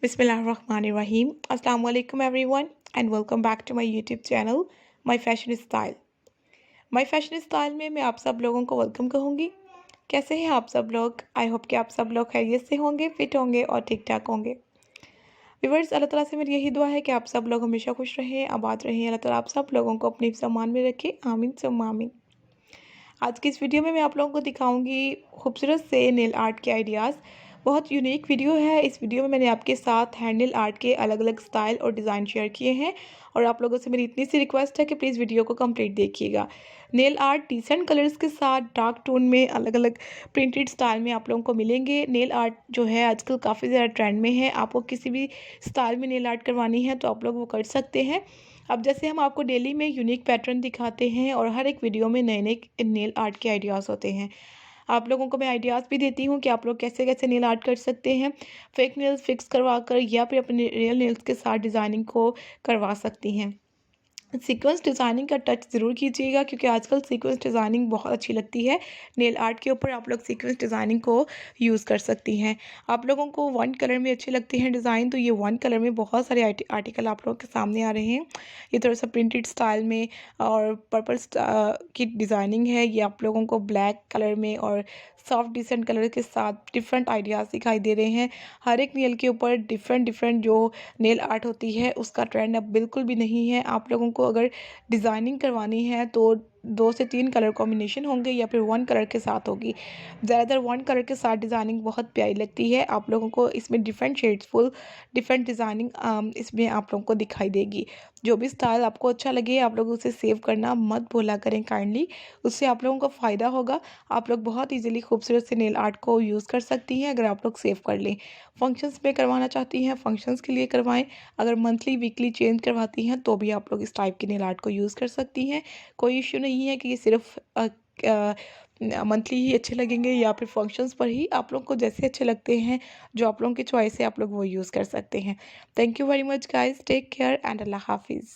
बिस्मिल्लाहिर्रहमानिर्रहीम अस्सलाम वालेकुम everyone and welcome back to my YouTube channel my fashion style. My fashion style में मैं आप सब लोगों को वेलकम कहूँगी। कैसे हैं आप सब लोग? आई होप कि आप सब लोग खैरियत से होंगे, फिट होंगे और ठीक ठाक होंगे। व्यूअर्स, अल्लाह ताला से मेरी यही दुआ है कि आप सब लोग हमेशा खुश रहें, आबाद रहें। अल्लाह ताला आप सब लोगों को अपने सम्मान में रखे, आमीन सुम्मा आमीन। आज की इस वीडियो में मैं आप लोगों को दिखाऊंगी खूबसूरत से नेल आर्ट के आइडियाज़। बहुत यूनिक वीडियो है। इस वीडियो में मैंने आपके साथ हैंड नेल आर्ट के अलग अलग स्टाइल और डिज़ाइन शेयर किए हैं और आप लोगों से मेरी इतनी सी रिक्वेस्ट है कि प्लीज़ वीडियो को कंप्लीट देखिएगा। नेल आर्ट डिसेंट कलर्स के साथ डार्क टोन में अलग अलग प्रिंटेड स्टाइल में आप लोगों को मिलेंगे। नेल आर्ट जो है आजकल काफ़ी ज़्यादा ट्रेंड में है। आपको किसी भी स्टाइल में नेल आर्ट करवानी है तो आप लोग वो कर सकते हैं। अब जैसे हम आपको डेली में यूनिक पैटर्न दिखाते हैं और हर एक वीडियो में नए नए नेल आर्ट के आइडियाज़ होते हैं। आप लोगों को मैं आइडियाज़ भी देती हूँ कि आप लोग कैसे कैसे नेल आर्ट कर सकते हैं, फेक नेल्स फिक्स करवा कर या फिर अपने रियल नेल्स के साथ डिज़ाइनिंग को करवा सकती हैं। सीक्वेंस डिज़ाइनिंग का टच ज़रूर कीजिएगा क्योंकि आजकल सीक्वेंस डिज़ाइनिंग बहुत अच्छी लगती है। नेल आर्ट के ऊपर आप लोग सीक्वेंस डिज़ाइनिंग को यूज़ कर सकती हैं। आप लोगों को वन कलर में अच्छे लगते हैं डिज़ाइन, तो ये वन कलर में बहुत सारे आर्टिकल आप लोगों के सामने आ रहे हैं। ये थोड़ा सा प्रिंटेड स्टाइल में और पर्पल की डिज़ाइनिंग है। ये आप लोगों को ब्लैक कलर में और सॉफ्ट डिसेंट कलर के साथ डिफरेंट आइडियाज़ दिखाई दे रहे हैं। हर एक नेल के ऊपर डिफरेंट जो नेल आर्ट होती है उसका ट्रेंड अब बिल्कुल भी नहीं है। आप लोगों को अगर डिज़ाइनिंग करवानी है तो 2 से 3 कलर कॉम्बिनेशन होंगे या फिर 1 कलर के साथ होगी। ज़्यादातर 1 कलर के साथ डिज़ाइनिंग बहुत प्यारी लगती है। आप लोगों को इसमें different shades full different designing इसमें आप लोगों को दिखाई देगी। जो भी स्टाइल आपको अच्छा लगे आप लोग उसे सेव करना मत भूला करें काइंडली, उससे आप लोगों को फ़ायदा होगा। आप लोग बहुत ईजिली खूबसूरत से नेल आर्ट को यूज़ कर सकती हैं अगर आप लोग सेव कर लें। फंक्शंस में करवाना चाहती हैं फंक्शंस के लिए करवाएं। अगर मंथली वीकली चेंज करवाती हैं तो भी आप लोग इस टाइप के नेल आर्ट को यूज़ कर सकती हैं। कोई इश्यू नहीं है कि ये सिर्फ मंथली ही अच्छे लगेंगे या फिर फंक्शंस पर ही। आप लोग को जैसे अच्छे लगते हैं, जो आप लोगों की चॉइस है, आप लोग वो यूज़ कर सकते हैं। Thank you very much guys, take care and अल्लाह हाफिज़।